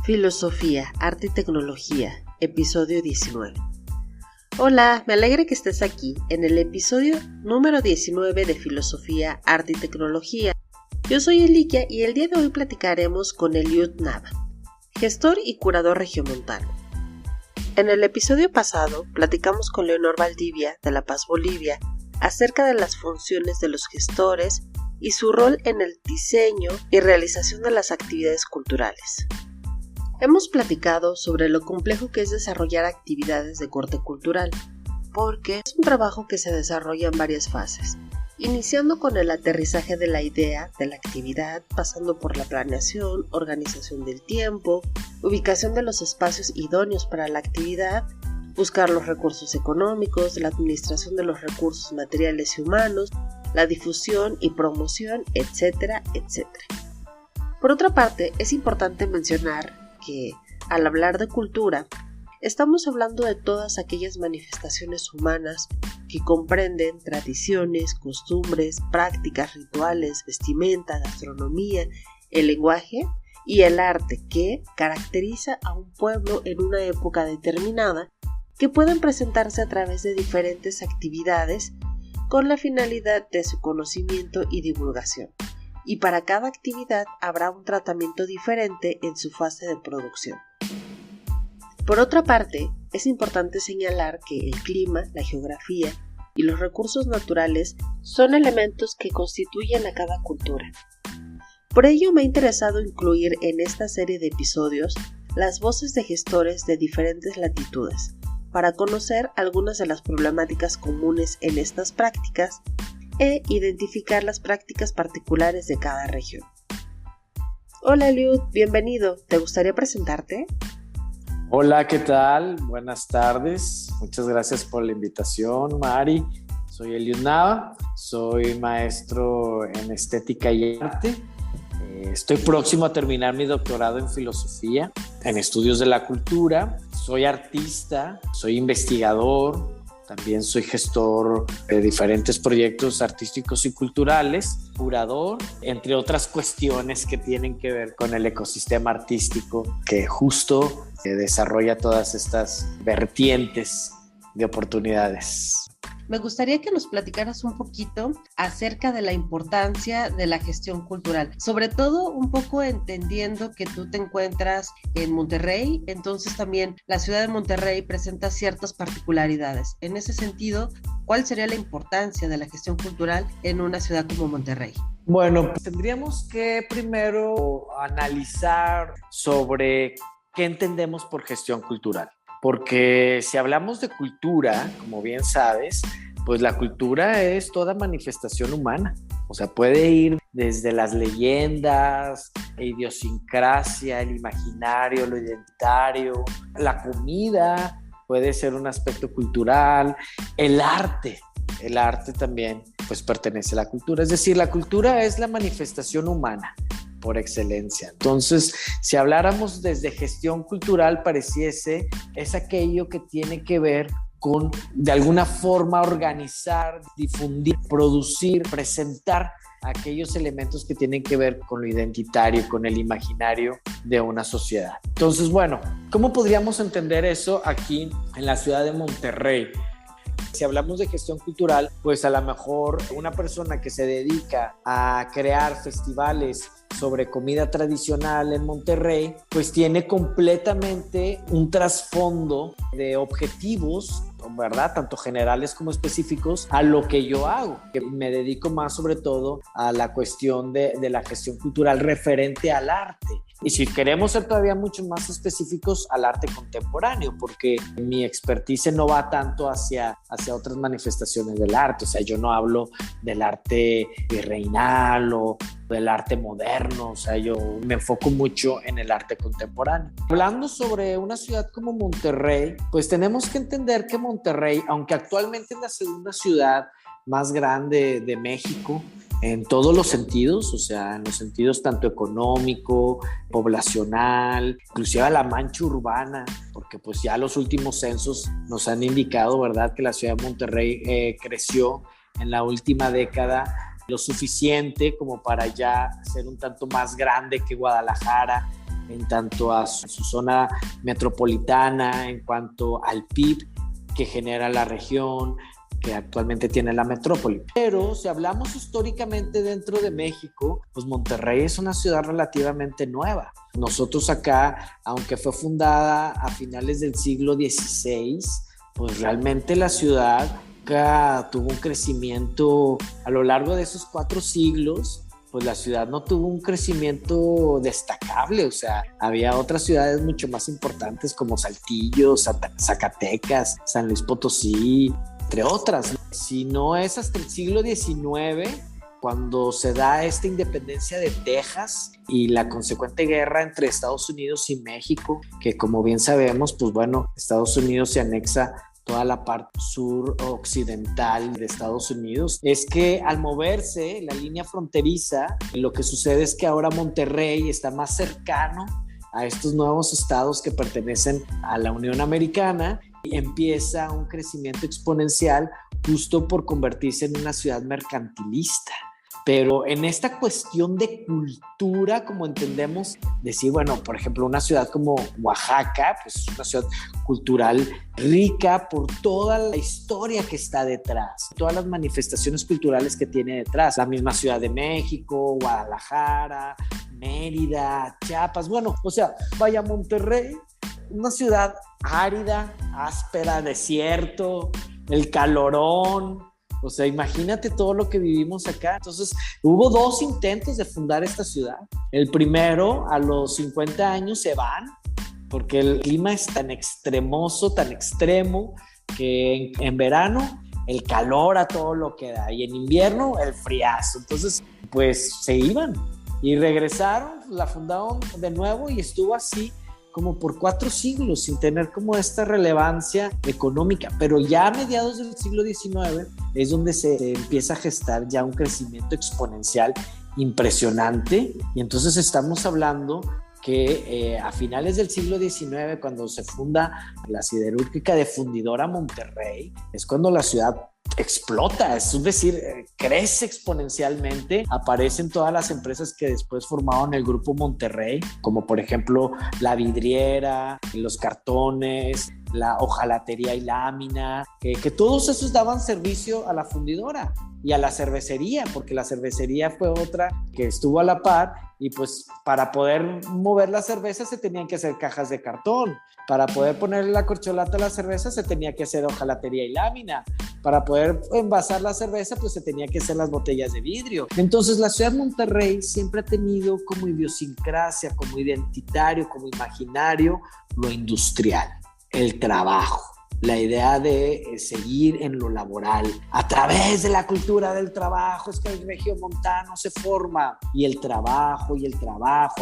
Filosofía, Arte y Tecnología, episodio 19. Hola, me alegra que estés aquí en el episodio número 19 de Filosofía, Arte y Tecnología. Yo soy Elikia y el día de hoy platicaremos con Eliud Nava, gestor y curador regiomontano. En el episodio pasado platicamos con Leonor Valdivia de La Paz, Bolivia, acerca de las funciones de los gestores y su rol en el diseño y realización de las actividades culturales. Hemos platicado sobre lo complejo que es desarrollar actividades de corte cultural, porque es un trabajo que se desarrolla en varias fases, iniciando con el aterrizaje de la idea de la actividad, pasando por la planeación, organización del tiempo, ubicación de los espacios idóneos para la actividad, buscar los recursos económicos, la administración de los recursos materiales y humanos, la difusión y promoción, etcétera, etcétera. Por otra parte, es importante mencionar que, al hablar de cultura, estamos hablando de todas aquellas manifestaciones humanas que comprenden tradiciones, costumbres, prácticas, rituales, vestimenta, gastronomía, el lenguaje y el arte que caracteriza a un pueblo en una época determinada, que pueden presentarse a través de diferentes actividades con la finalidad de su conocimiento y divulgación. Y para cada actividad habrá un tratamiento diferente en su fase de producción. Por otra parte, es importante señalar que el clima, la geografía y los recursos naturales son elementos que constituyen a cada cultura. Por ello me ha interesado incluir en esta serie de episodios las voces de gestores de diferentes latitudes, para conocer algunas de las problemáticas comunes en estas prácticas e identificar las prácticas particulares de cada región. Hola Eliud, bienvenido. ¿Te gustaría presentarte? Hola, ¿qué tal? Buenas tardes. Muchas gracias por la invitación, Mari. Soy Eliud Nava, soy maestro en estética y arte. Estoy próximo a terminar mi doctorado en filosofía, en estudios de la cultura. Soy artista, soy investigador. También soy gestor de diferentes proyectos artísticos y culturales, curador, entre otras cuestiones que tienen que ver con el ecosistema artístico que justo desarrolla todas estas vertientes de oportunidades. Me gustaría que nos platicaras un poquito acerca de la importancia de la gestión cultural, sobre todo un poco entendiendo que tú te encuentras en Monterrey, entonces también la ciudad de Monterrey presenta ciertas particularidades. En ese sentido, ¿cuál sería la importancia de la gestión cultural en una ciudad como Monterrey? Bueno, tendríamos que primero analizar sobre qué entendemos por gestión cultural. Porque si hablamos de cultura, como bien sabes, pues la cultura es toda manifestación humana. O sea, puede ir desde las leyendas, la idiosincrasia, el imaginario, lo identitario, la comida puede ser un aspecto cultural, el arte también pues pertenece a la cultura. Es decir, la cultura es la manifestación humana por excelencia. Entonces, si habláramos desde gestión cultural, pareciese es aquello que tiene que ver con, de alguna forma, organizar, difundir, producir, presentar aquellos elementos que tienen que ver con lo identitario, con el imaginario de una sociedad. Entonces, bueno, ¿cómo podríamos entender eso aquí en la ciudad de Monterrey? Si hablamos de gestión cultural, pues a lo mejor una persona que se dedica a crear festivales sobre comida tradicional en Monterrey, pues tiene completamente un trasfondo de objetivos, ¿verdad? Tanto generales como específicos a lo que yo hago, que me dedico más sobre todo a la cuestión de la gestión cultural referente al arte. Y si queremos ser todavía mucho más específicos, al arte contemporáneo, porque mi expertise no va tanto hacia otras manifestaciones del arte. O sea, yo no hablo del arte virreinal o del arte moderno. O sea, yo me enfoco mucho en el arte contemporáneo. Hablando sobre una ciudad como Monterrey, pues tenemos que entender que Monterrey, aunque actualmente es la segunda ciudad más grande de México, en todos los sentidos, o sea, en los sentidos tanto económico, poblacional, inclusive a la mancha urbana, porque pues ya los últimos censos nos han indicado, ¿verdad?, que la ciudad de Monterrey creció en la última década lo suficiente como para ya ser un tanto más grande que Guadalajara, en tanto a su zona metropolitana, en cuanto al PIB que genera la región que actualmente tiene la metrópoli. Pero si hablamos históricamente dentro de México, pues Monterrey es una ciudad relativamente nueva. Nosotros acá, aunque fue fundada a finales del siglo XVI, pues realmente la ciudad acá tuvo un crecimiento a lo largo de esos 4 siglos. Pues la ciudad no tuvo un crecimiento destacable, o sea, había otras ciudades mucho más importantes como Saltillo, Zacatecas, San Luis Potosí, entre otras. Si no es hasta el siglo XIX, cuando se da esta independencia de Texas y la consecuente guerra entre Estados Unidos y México, que como bien sabemos, pues bueno, Estados Unidos se anexa toda la parte suroccidental de Estados Unidos, es que al moverse la línea fronteriza, lo que sucede es que ahora Monterrey está más cercano a estos nuevos estados que pertenecen a la Unión Americana y empieza un crecimiento exponencial justo por convertirse en una ciudad mercantilista. Pero en esta cuestión de cultura, como entendemos, decir, bueno, por ejemplo, una ciudad como Oaxaca, pues es una ciudad cultural rica por toda la historia que está detrás, todas las manifestaciones culturales que tiene detrás. La misma Ciudad de México, Guadalajara, Mérida, Chiapas, bueno, o sea, vaya Monterrey, una ciudad árida, áspera, desierto, el calorón. O sea, imagínate todo lo que vivimos acá. Entonces, hubo 2 intentos de fundar esta ciudad. El primero, a los 50 años se van, porque el clima es tan extremoso, tan extremo, que en verano el calor a todo lo que da, y en invierno el friazo. Entonces, pues se iban y regresaron, la fundaron de nuevo y estuvo así como por 4 siglos sin tener como esta relevancia económica, pero ya a mediados del siglo XIX es donde se empieza a gestar ya un crecimiento exponencial impresionante, y entonces estamos hablando que a finales del siglo XIX, cuando se funda la siderúrgica de Fundidora Monterrey, es cuando la ciudad explota, es decir, crece exponencialmente. Aparecen todas las empresas que después formaron el Grupo Monterrey, como por ejemplo la vidriera, los cartones, la hojalatería y lámina, que todos esos daban servicio a la fundidora y a la cervecería, porque la cervecería fue otra que estuvo a la par, y pues para poder mover la cerveza se tenían que hacer cajas de cartón, para poder ponerle la corcholata a la cerveza se tenía que hacer hojalatería y lámina, para poder envasar la cerveza pues se tenía que hacer las botellas de vidrio. Entonces la ciudad de Monterrey siempre ha tenido como idiosincrasia, como identitario, como imaginario, lo industrial, el trabajo, la idea de seguir en lo laboral. A través de la cultura del trabajo es que el regiomontano se forma, y el trabajo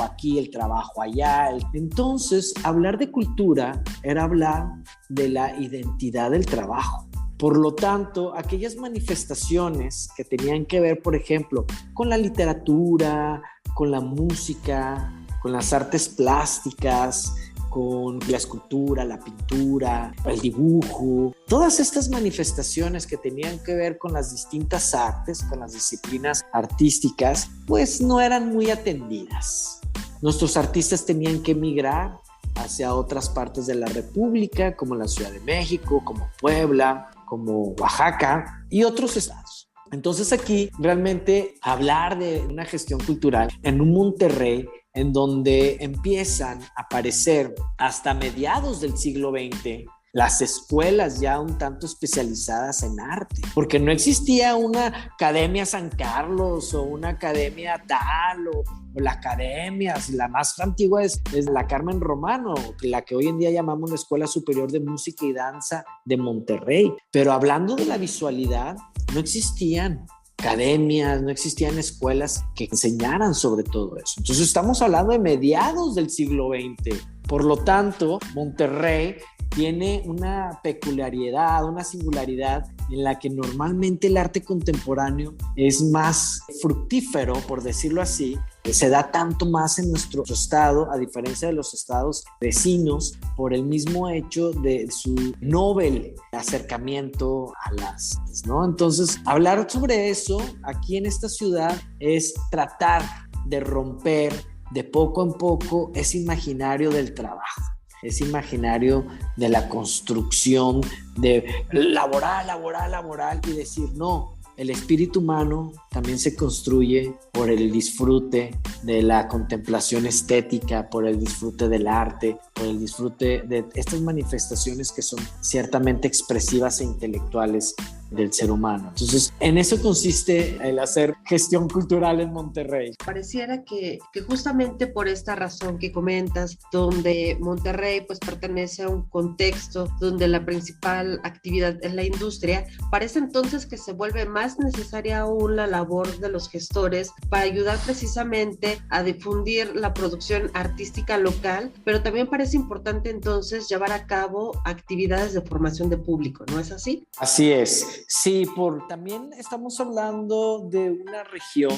aquí, el trabajo allá. Entonces, hablar de cultura era hablar de la identidad del trabajo. Por lo tanto, aquellas manifestaciones que tenían que ver, por ejemplo, con la literatura, con la música, con las artes plásticas, con la escultura, la pintura, el dibujo, todas estas manifestaciones que tenían que ver con las distintas artes, con las disciplinas artísticas, pues no eran muy atendidas. Nuestros artistas tenían que emigrar hacia otras partes de la República, como la Ciudad de México, como Puebla, como Oaxaca y otros estados. Entonces aquí realmente hablar de una gestión cultural en un Monterrey en donde empiezan a aparecer hasta mediados del siglo XX las escuelas ya un tanto especializadas en arte, porque no existía una Academia San Carlos o una academia tal o la academia, la más antigua es la Carmen Romano, la que hoy en día llamamos la Escuela Superior de Música y Danza de Monterrey. Pero hablando de la visualidad, no existían academias, no existían escuelas que enseñaran sobre todo eso. Entonces estamos hablando de mediados del siglo XX. Por lo tanto, Monterrey tiene una peculiaridad, una singularidad en la que normalmente el arte contemporáneo es más fructífero, por decirlo así. Se da tanto más en nuestro estado, a diferencia de los estados vecinos, por el mismo hecho de su noble acercamiento a las artes, ¿no? Entonces, hablar sobre eso aquí en esta ciudad es tratar de romper de poco en poco ese imaginario del trabajo, ese imaginario de la construcción, de laboral, y decir no. El espíritu humano también se construye por el disfrute de la contemplación estética, por el disfrute del arte, por el disfrute de estas manifestaciones que son ciertamente expresivas e intelectuales del ser humano. Entonces, en eso consiste el hacer gestión cultural en Monterrey. Pareciera que justamente por esta razón que comentas, donde Monterrey pues pertenece a un contexto donde la principal actividad es la industria, parece entonces que se vuelve más necesaria aún la labor de los gestores para ayudar precisamente a difundir la producción artística local, pero también parece importante entonces llevar a cabo actividades de formación de público, ¿no es así? Así es. Sí, también estamos hablando de una región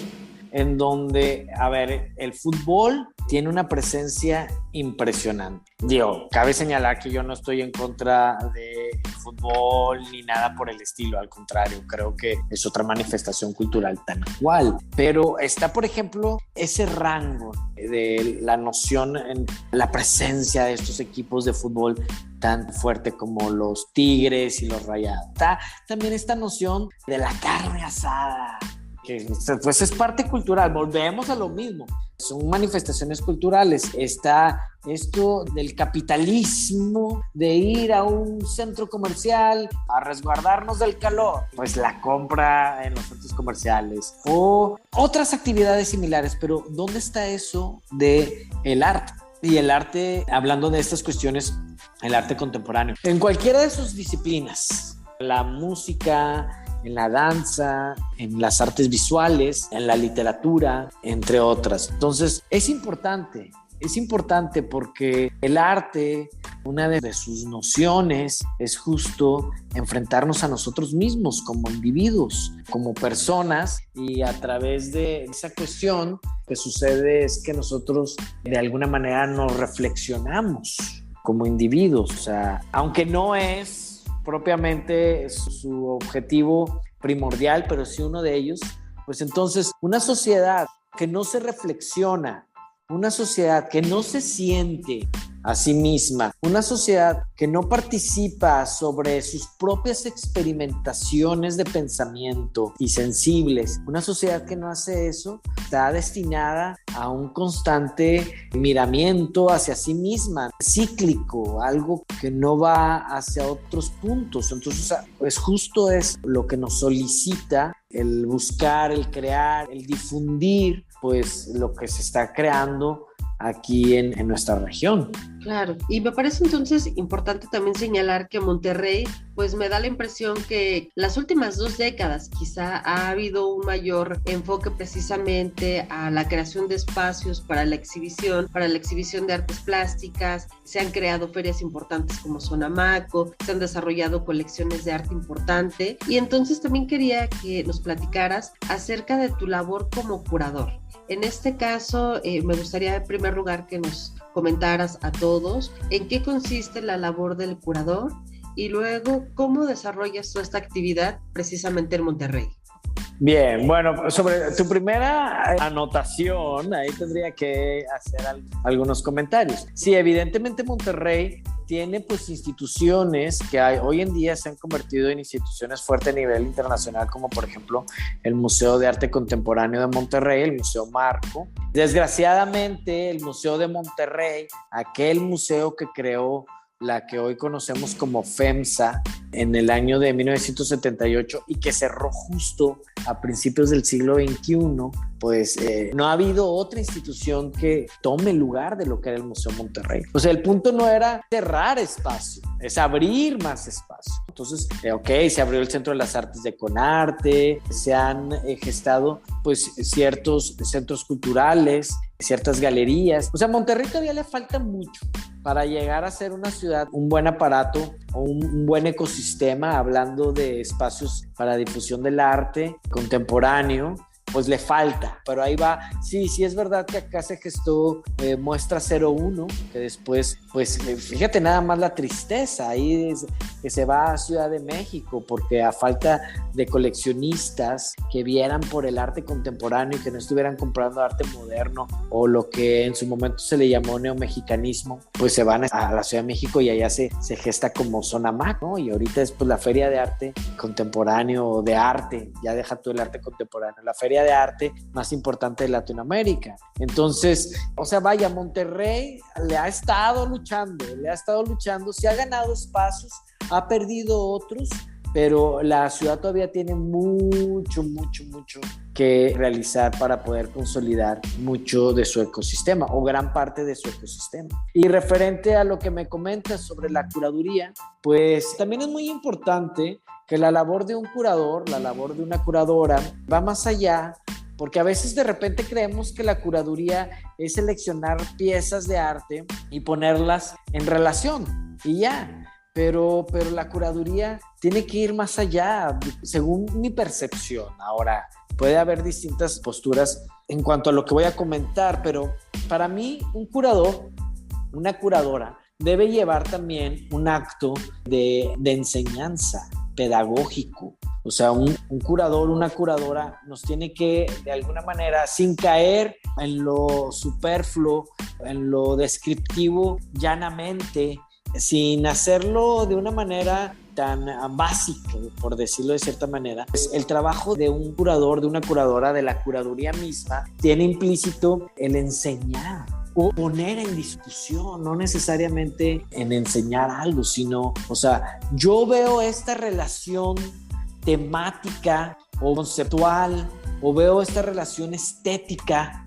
en donde, a ver, el fútbol tiene una presencia impresionante. Digo, cabe señalar que yo no estoy en contra del fútbol ni nada por el estilo, al contrario, creo que es otra manifestación cultural tal cual. Pero está, por ejemplo, ese rango de la noción en la presencia de estos equipos de fútbol tan fuerte como los Tigres y los Rayados. Está también esta noción de la carne asada, que pues es parte cultural, volvemos a lo mismo, son manifestaciones culturales. Está esto del capitalismo, de ir a un centro comercial a resguardarnos del calor, pues la compra en los centros comerciales o otras actividades similares, pero ¿dónde está eso de el arte? Y el arte, hablando de estas cuestiones, el arte contemporáneo, en cualquiera de sus disciplinas, la música, en la danza, en las artes visuales, en la literatura, entre otras. Entonces, es importante porque el arte, una de sus nociones es justo enfrentarnos a nosotros mismos como individuos, como personas, y a través de esa cuestión que sucede es que nosotros de alguna manera nos reflexionamos como individuos. O sea, aunque no es propiamente su objetivo primordial, pero sí uno de ellos, pues entonces una sociedad que no se reflexiona, una sociedad que no se siente a sí misma, una sociedad que no participa sobre sus propias experimentaciones de pensamiento y sensibles, una sociedad que no hace eso, está destinada a un constante miramiento hacia sí misma, cíclico, algo que no va hacia otros puntos. Entonces, pues justo es lo que nos solicita el buscar, el crear, el difundir, pues lo que se está creando aquí en nuestra región. Claro, y me parece entonces importante también señalar que Monterrey, pues me da la impresión que las últimas 2 décadas quizá ha habido un mayor enfoque precisamente a la creación de espacios para la exhibición de artes plásticas. Se han creado ferias importantes como Sonamaco, se han desarrollado colecciones de arte importante, y entonces también quería que nos platicaras acerca de tu labor como curador. En este caso, me gustaría en primer lugar que nos comentaras a todos en qué consiste la labor del curador y luego cómo desarrollas toda esta actividad precisamente en Monterrey. Bien, bueno, sobre tu primera anotación, ahí tendría que hacer algunos comentarios. Sí, evidentemente Monterrey tiene pues instituciones que hoy en día se han convertido en instituciones fuertes a nivel internacional, como por ejemplo el Museo de Arte Contemporáneo de Monterrey, el Museo Marco. Desgraciadamente, el Museo de Monterrey, aquel museo que creó la que hoy conocemos como FEMSA en el año de 1978 y que cerró justo a principios del siglo XXI, pues no ha habido otra institución que tome el lugar de lo que era el Museo Monterrey. O sea, el punto no era cerrar espacio, es abrir más espacio. Entonces, se abrió el Centro de las Artes de Conarte, se han gestado pues ciertos centros culturales, ciertas galerías. O sea, a Monterrey todavía le falta mucho para llegar a ser una ciudad, un buen aparato o un buen ecosistema, hablando de espacios para difusión del arte contemporáneo, pues le falta, pero ahí va. Sí, es verdad que acá se gestó Muestra 01, que después, pues fíjate nada más la tristeza, ahí que se va a Ciudad de México porque a falta de coleccionistas que vieran por el arte contemporáneo y que no estuvieran comprando arte moderno o lo que en su momento se le llamó neomexicanismo, pues se van a la Ciudad de México y allá se gesta como zona MAC, ¿no? Y ahorita es pues la Feria de Arte Contemporáneo o de arte, ya deja tú el arte contemporáneo, la feria de arte más importante de Latinoamérica. Entonces, o sea, vaya, Monterrey le ha estado luchando, se ha ganado espacios, ha perdido otros, pero la ciudad todavía tiene mucho que realizar para poder consolidar mucho de su ecosistema o gran parte de su ecosistema. Y referente a lo que me comentas sobre la curaduría, pues también es muy importante que la labor de un curador, la labor de una curadora va más allá, porque a veces de repente creemos que la curaduría es seleccionar piezas de arte y ponerlas en relación y ya. Pero la curaduría tiene que ir más allá, según mi percepción. Ahora, puede haber distintas posturas en cuanto a lo que voy a comentar, pero para mí un curador, una curadora, debe llevar también un acto de enseñanza pedagógico. O sea, un curador, una curadora nos tiene que, de alguna manera, sin caer en lo superfluo, en lo descriptivo llanamente, sin hacerlo de una manera tan básica, por decirlo de cierta manera, pues el trabajo de un curador, de una curadora, de la curaduría misma, tiene implícito el enseñar o poner en discusión, no necesariamente en enseñar algo, sino, o sea, yo veo esta relación temática o conceptual, o veo esta relación estética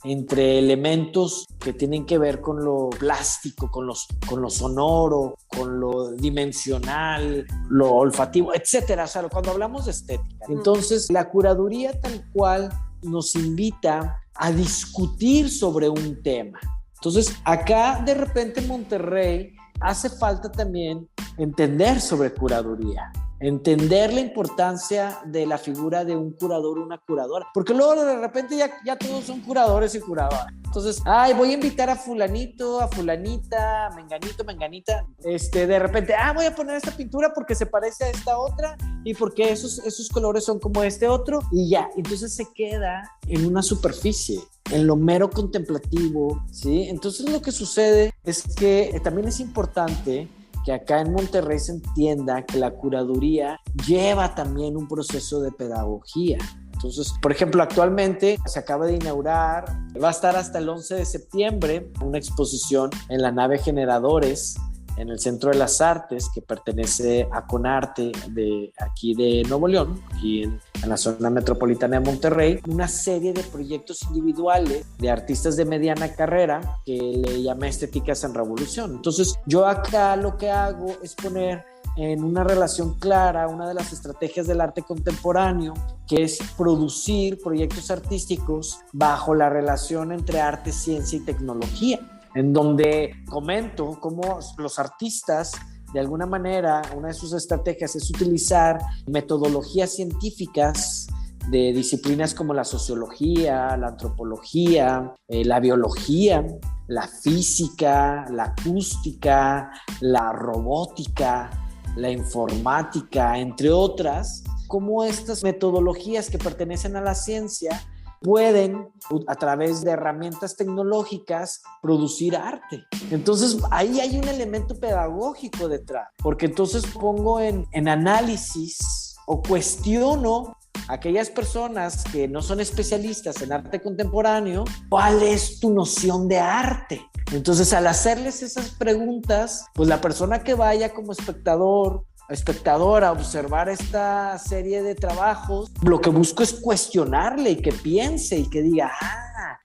entre elementos que tienen que ver con lo plástico, con lo sonoro, con lo dimensional, lo olfativo, etcétera. O sea, cuando hablamos de estética. Entonces, la curaduría tal cual nos invita a discutir sobre un tema. Entonces, acá de repente en Monterrey hace falta también entender sobre curaduría. Entender la importancia de la figura de un curador o una curadora, porque luego de repente ya todos son curadores y curadoras. Entonces, voy a invitar a fulanito, a fulanita, menganita, de repente, voy a poner esta pintura porque se parece a esta otra y porque esos colores son como este otro y ya. Entonces se queda en una superficie, en lo mero contemplativo, ¿sí? Entonces lo que sucede es que también es importante que acá en Monterrey se entienda que la curaduría lleva también un proceso de pedagogía. Entonces, por ejemplo, actualmente se acaba de inaugurar, va a estar hasta el 11 de septiembre, una exposición en la nave Generadores, en el Centro de las Artes, que pertenece a Conarte de aquí de Nuevo León, aquí en la zona metropolitana de Monterrey, una serie de proyectos individuales de artistas de mediana carrera que le llamé Estéticas en Revolución. Entonces, yo acá lo que hago es poner en una relación clara una de las estrategias del arte contemporáneo, que es producir proyectos artísticos bajo la relación entre arte, ciencia y tecnología, en donde comento cómo los artistas, de alguna manera, una de sus estrategias es utilizar metodologías científicas de disciplinas como la sociología, la antropología, la biología, la física, la acústica, la robótica, la informática, entre otras, cómo estas metodologías que pertenecen a la ciencia pueden, a través de herramientas tecnológicas, producir arte. Entonces, ahí hay un elemento pedagógico detrás, porque entonces pongo en análisis o cuestiono a aquellas personas que no son especialistas en arte contemporáneo, ¿cuál es tu noción de arte? Entonces, al hacerles esas preguntas, pues la persona que vaya como espectadora a observar esta serie de trabajos, lo que busco es cuestionarle y que piense y que diga,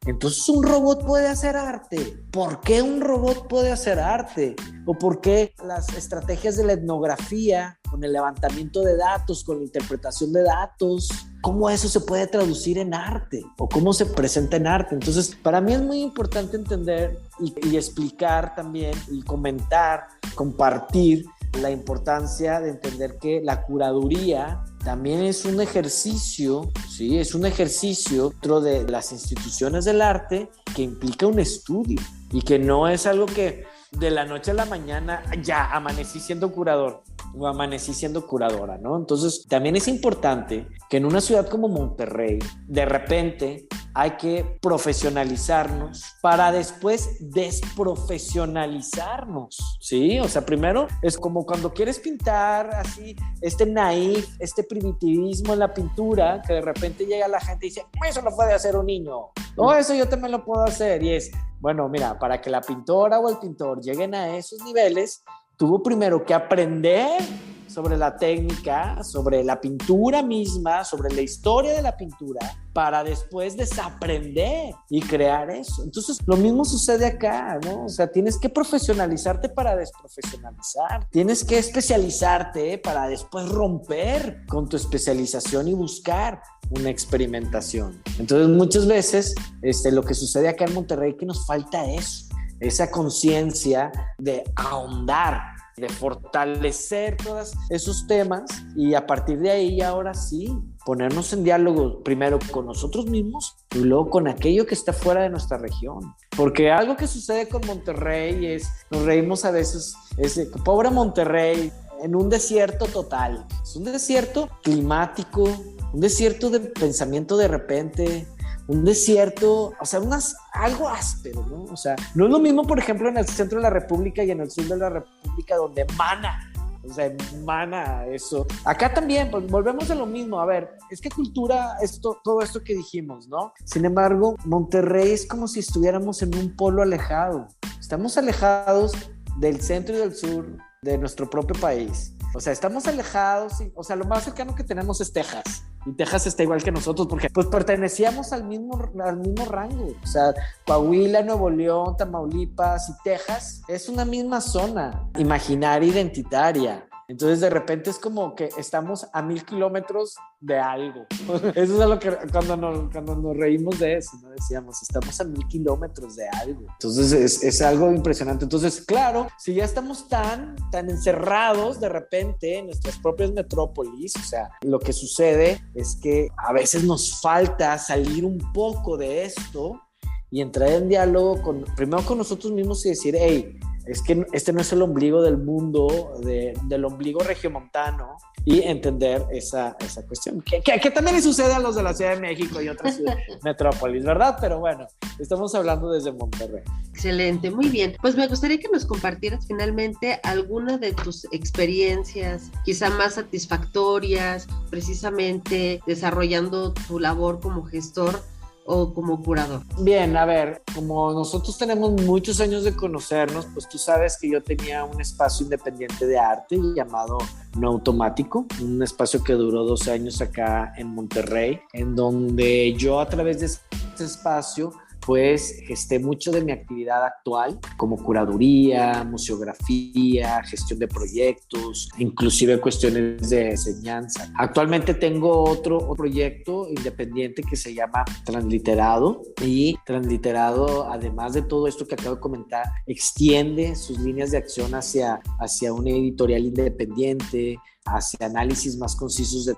entonces un robot puede hacer arte. ¿Por qué un robot puede hacer arte? ¿O por qué las estrategias de la etnografía, con el levantamiento de datos, con la interpretación de datos, cómo eso se puede traducir en arte o cómo se presenta en arte? Entonces, para mí es muy importante entender y explicar también y comentar, compartir la importancia de entender que la curaduría también es un ejercicio, ¿sí? Es un ejercicio dentro de las instituciones del arte que implica un estudio y que no es algo que de la noche a la mañana ya amanecí siendo curador. o amanecí siendo curadora, ¿no? Entonces, también es importante que en una ciudad como Monterrey, de repente hay que profesionalizarnos para después desprofesionalizarnos, ¿sí? O sea, primero es como cuando quieres pintar así, naif, primitivismo en la pintura, que de repente llega la gente y dice, eso lo puede hacer un niño, no, eso yo también lo puedo hacer, y es, bueno, mira, para que la pintora o el pintor lleguen a esos niveles, tuvo primero que aprender sobre la técnica, sobre la pintura misma, sobre la historia de la pintura, para después desaprender y crear eso. Entonces, lo mismo sucede acá, ¿no? O sea, tienes que profesionalizarte para desprofesionalizar, tienes que especializarte para después romper con tu especialización y buscar una experimentación. Entonces, muchas veces, lo que sucede acá en Monterrey es que nos falta eso, esa conciencia de ahondar, de fortalecer todos esos temas y a partir de ahí ahora sí ponernos en diálogo primero con nosotros mismos y luego con aquello que está fuera de nuestra región. Porque algo que sucede con Monterrey es, nos reímos a veces, pobre Monterrey en un desierto total. Es un desierto climático, un desierto de pensamiento de repente, un desierto, o sea, algo áspero, ¿no? O sea, no es lo mismo, por ejemplo, en el centro de la República y en el sur de la República donde emana eso. Acá también, pues volvemos a lo mismo. A ver, es que cultura, todo esto que dijimos, ¿no? Sin embargo, Monterrey es como si estuviéramos en un polo alejado. Estamos alejados del centro y del sur de nuestro propio país. O sea, estamos alejados, o sea, lo más cercano que tenemos es Texas. Y Texas está igual que nosotros porque pues pertenecíamos al mismo rango. O sea, Coahuila, Nuevo León, Tamaulipas y Texas es una misma zona imaginaria, identitaria. Entonces de repente es como que estamos a 1000 kilómetros de algo. Eso es algo que cuando nos reímos de eso, ¿no? Decíamos, estamos a 1000 kilómetros de algo. Entonces es algo impresionante. Entonces, claro, si ya estamos tan encerrados de repente en nuestras propias metrópolis, o sea, lo que sucede es que a veces nos falta salir un poco de esto y entrar en diálogo primero con nosotros mismos y decir, hey, es que este no es el ombligo del mundo, del ombligo regiomontano, y entender esa cuestión. Que también le sucede a los de la Ciudad de México y otras metrópolis, ¿verdad? Pero bueno, estamos hablando desde Monterrey. Excelente, muy bien. Pues me gustaría que nos compartieras finalmente alguna de tus experiencias, quizá más satisfactorias, precisamente desarrollando tu labor como gestor o como curador. Bien, a ver, como nosotros tenemos muchos años de conocernos, pues tú sabes que yo tenía un espacio independiente de arte llamado No Automático, un espacio que duró 12 años acá en Monterrey, en donde yo a través de ese espacio pues gesté mucho de mi actividad actual como curaduría, museografía, gestión de proyectos, inclusive cuestiones de enseñanza. Actualmente tengo otro proyecto independiente que se llama Transliterado, y Transliterado, además de todo esto que acabo de comentar, extiende sus líneas de acción hacia una editorial independiente, hacia análisis más concisos de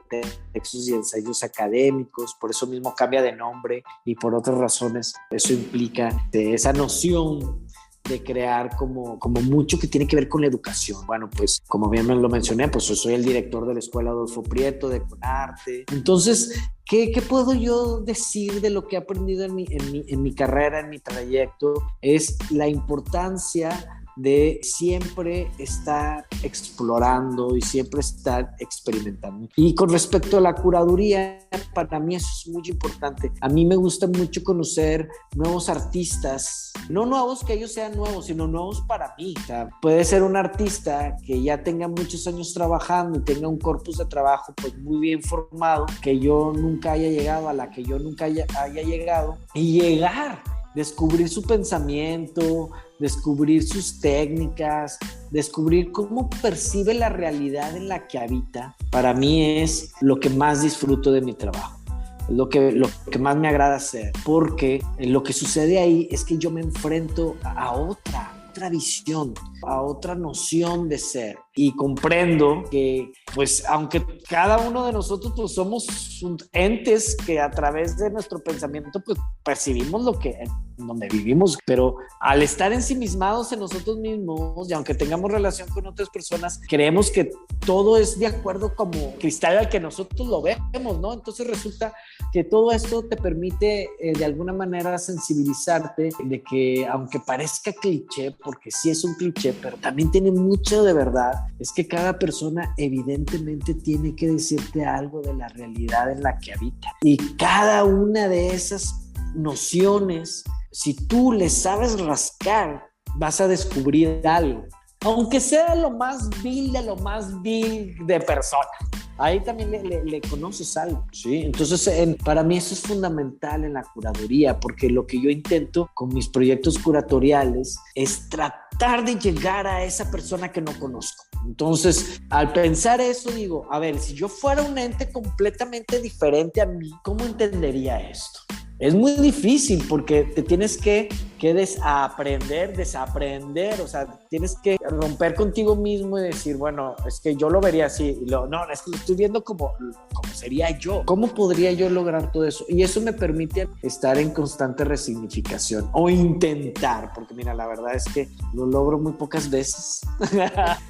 textos y ensayos académicos. Por eso mismo cambia de nombre y por otras razones. Eso implica esa noción de crear como mucho que tiene que ver con la educación. Bueno, pues como bien me lo mencioné, pues yo soy el director de la Escuela Adolfo Prieto de Conarte. Entonces, ¿qué puedo yo decir de lo que he aprendido en mi carrera, en mi trayecto? Es la importancia de siempre estar explorando y siempre estar experimentando. Y con respecto a la curaduría, para mí eso es muy importante. A mí me gusta mucho conocer nuevos artistas, no nuevos que ellos sean nuevos, sino nuevos para mí. O sea, puede ser un artista que ya tenga muchos años trabajando y tenga un corpus de trabajo pues muy bien formado, que yo nunca haya llegado, a la que yo nunca haya llegado, y descubrir su pensamiento, descubrir sus técnicas, descubrir cómo percibe la realidad en la que habita. Para mí es lo que más disfruto de mi trabajo, lo que más me agrada hacer, porque lo que sucede ahí es que yo me enfrento a otra visión, a otra noción de ser. y comprendo que, pues, aunque cada uno de nosotros pues, somos entes que a través de nuestro pensamiento pues, percibimos lo que en donde vivimos, pero al estar ensimismados en nosotros mismos y aunque tengamos relación con otras personas, creemos que todo es de acuerdo como cristal al que nosotros lo vemos, ¿no? Entonces resulta que todo esto te permite de alguna manera sensibilizarte de que aunque parezca cliché, porque sí es un cliché, pero también tiene mucho de verdad, es que cada persona evidentemente tiene que decirte algo de la realidad en la que habita. Y cada una de esas nociones, si tú le sabes rascar, vas a descubrir algo. Aunque sea lo más vil de lo más vil de persona. Ahí también le conoces algo, ¿sí? Entonces, para mí eso es fundamental en la curaduría, porque lo que yo intento con mis proyectos curatoriales es tratar de llegar a esa persona que no conozco. Entonces, al pensar eso, digo, a ver, si yo fuera un ente completamente diferente a mí, ¿cómo entendería esto? Es muy difícil porque te tienes que desaprender, o sea, tienes que romper contigo mismo y decir, bueno, es que yo lo vería así, y no, es que lo estoy viendo como sería yo. ¿Cómo podría yo lograr todo eso? Y eso me permite estar en constante resignificación o intentar, porque mira, la verdad es que lo logro muy pocas veces,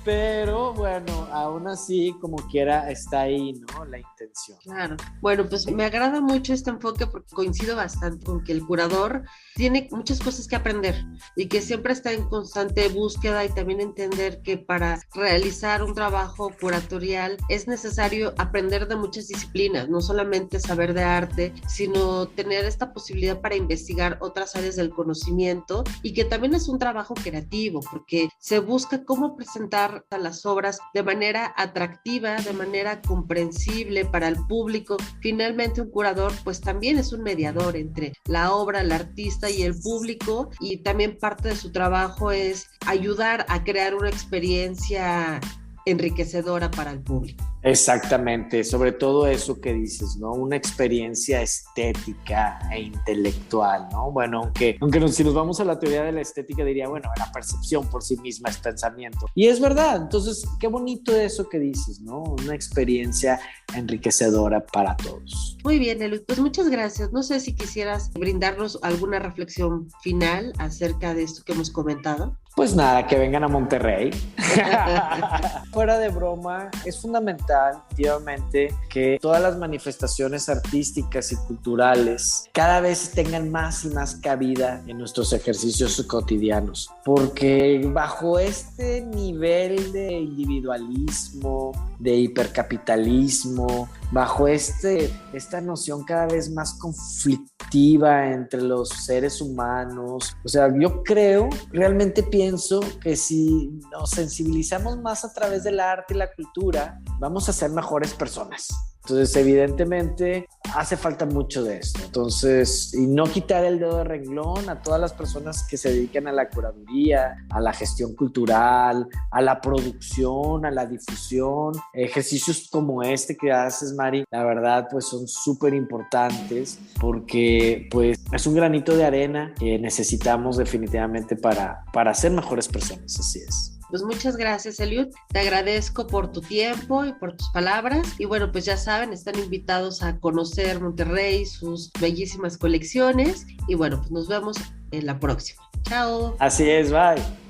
pero bueno, aún así, como quiera, está ahí, ¿no? La intención. Claro. Bueno, pues me agrada mucho este enfoque porque coincido bastante con que el curador tiene muchas cosas que aprender y que siempre está en constante búsqueda, y también entender que para realizar un trabajo curatorial es necesario aprender de muchas disciplinas, no solamente saber de arte, sino tener esta posibilidad para investigar otras áreas del conocimiento, y que también es un trabajo creativo porque se busca cómo presentar a las obras de manera atractiva, de manera comprensible para el público. Finalmente un curador pues también es un mediador entre la obra, el artista y el público, y también parte de su trabajo es ayudar a crear una experiencia enriquecedora para el público. Exactamente, sobre todo eso que dices, ¿no? Una experiencia estética e intelectual, ¿no? Bueno, aunque si nos vamos a la teoría de la estética, diría, bueno, la percepción por sí misma es pensamiento. Y es verdad, entonces, qué bonito eso que dices, ¿no? Una experiencia enriquecedora para todos. Muy bien, Eliud, pues muchas gracias. No sé si quisieras brindarnos alguna reflexión final acerca de esto que hemos comentado. Pues nada, que vengan a Monterrey. Fuera de broma, es fundamental, efectivamente, que todas las manifestaciones artísticas y culturales cada vez tengan más y más cabida en nuestros ejercicios cotidianos, porque bajo este nivel de individualismo, de hipercapitalismo, bajo esta noción cada vez más conflictiva entre los seres humanos, o sea, yo realmente pienso que si nos sensibilizamos más a través del arte y la cultura, vamos a ser mejores personas. Entonces, evidentemente, hace falta mucho de esto. Entonces, y no quitar el dedo de renglón a todas las personas que se dedican a la curaduría, a la gestión cultural, a la producción, a la difusión. Ejercicios como este que haces, Mari, la verdad, pues son súper importantes porque, pues, es un granito de arena que necesitamos definitivamente para ser mejores personas. Así es. Pues muchas gracias, Eliud. Te agradezco por tu tiempo y por tus palabras. Y bueno, pues ya saben, están invitados a conocer Monterrey, sus bellísimas colecciones. Y bueno, pues nos vemos en la próxima. Chao. Así es, bye.